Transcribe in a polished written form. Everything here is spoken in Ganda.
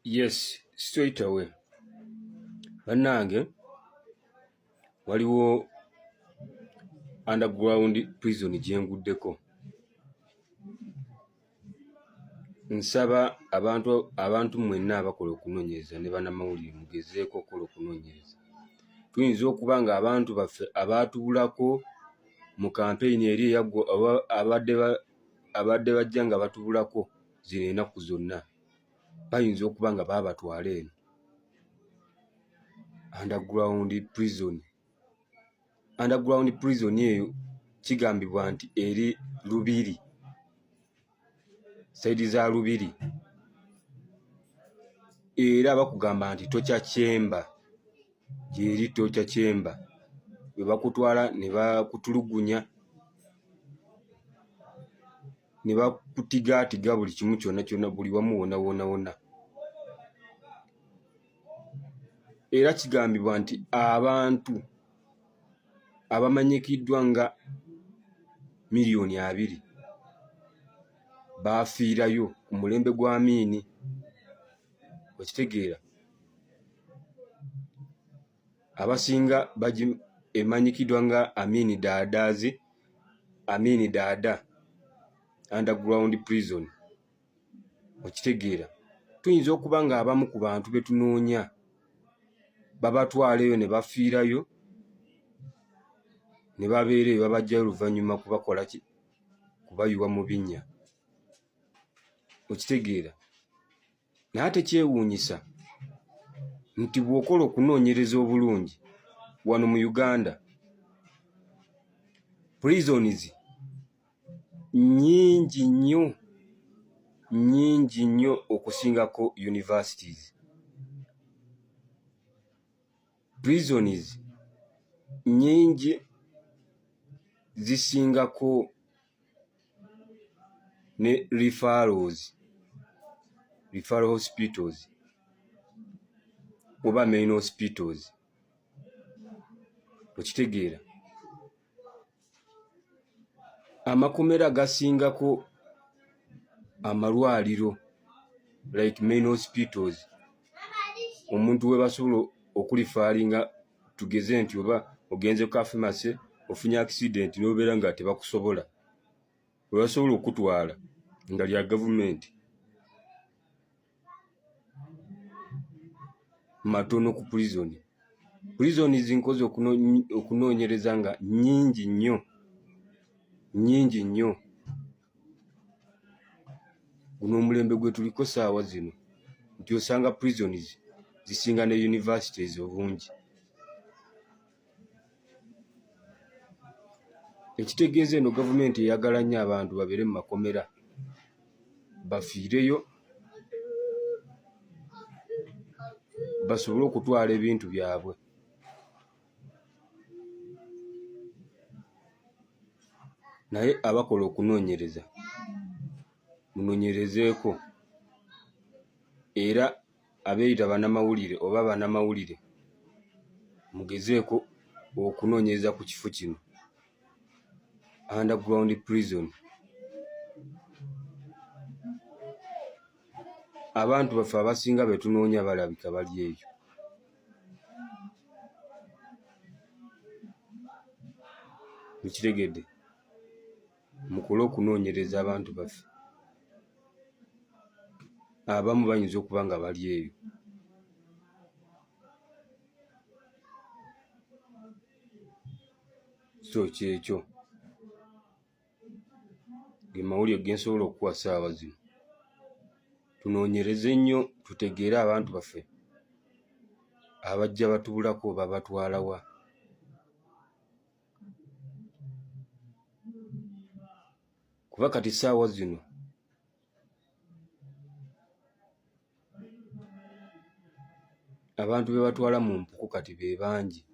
Yes, straight away. Bannange waliwo underground prison gyenguddeko. Nsaba abantu mwenna abakola okunoonyereza ne bannamawulire mugezeeko okukola okunoonyereza. Tuyinza okuba nga abantu baffe abaatubulako mu kampeyini eri eyaggwa abadde bajja nga batubulako zino ennaku zonna bayinza okuba nga baabatwala eno underground prison. Underground prison eyo kigambibwa nti eri Lubiri, sayidi za Lubiri, era bakugamba nti Torture Chamber, gyeri Torture Chamber, bwe bakutwala ne bakutulugunya ne bakutigaatiga buli kimu kyonna kyonna, buli wamu wonna. Era kigambibwa nti abantu abamanyikiddwa nga miliyoni 2 baafiirayo ku mulembe gwa Amin. Okitegeera, abasinga emanyikiddwa nga Amin Dada underground prison. Okitegeera, tuyinza okuba nga abamu ku bantu be tunoonya babatwaleyo ne bafiirayo ne babeera eyo babajjayo oluvannyuma kubakola ki? Kubayiwa mu binnya. Okitegeera, naye ate kyewuunyisa nti bw'okola okunoonyereza obulungi wano mu Uganda, prisons nnyingi nnyo okusingako universities. Prisons nnyingi zisingako ne referral hospitals oba main hospitals. Okitegeera, amakomera gasingako amalwaliro like main hospitals. Omuntu we basobola okulifaalinga, tugeze nti oba ogenze ku pharmacy ofunye accident n'obeera nga tebakusobola, we basobola okutwala nga lya gavumenti. Matono ku prison. Prisons nkoze okunoonyereza nga nnyingi nnyo. Guno omulembe gwe tuliko saawa zino nti osanga prisons zisinga ne universities obungi. Ekitegeeza eno gavumenti eyagala nnyo abantu babeere mu makomera bafiireyo basobole okutwala ebintu byabwe. Naye abakola okunoonyereza munoonyerezeeko, era abeeyita bannamawulire oba bannamawulire mugezeeko okunoonyereza ku kifo kino underground prison. Abantu baffe abasinga be tunoonya balabika bali eyo. Mukitegedde, mukole okunoonyereza abantu baffe. Abamu bayinza okuba nga bali eyo. So kyekyo ge mawulire ge nsobola okuwa saawa zino. Tunoonyereze nnyo tutegeere abantu baffe abajja batubulako babatwala wa. Kuba kati saawa zino abantu be batwala mu mpuku kati be bangi.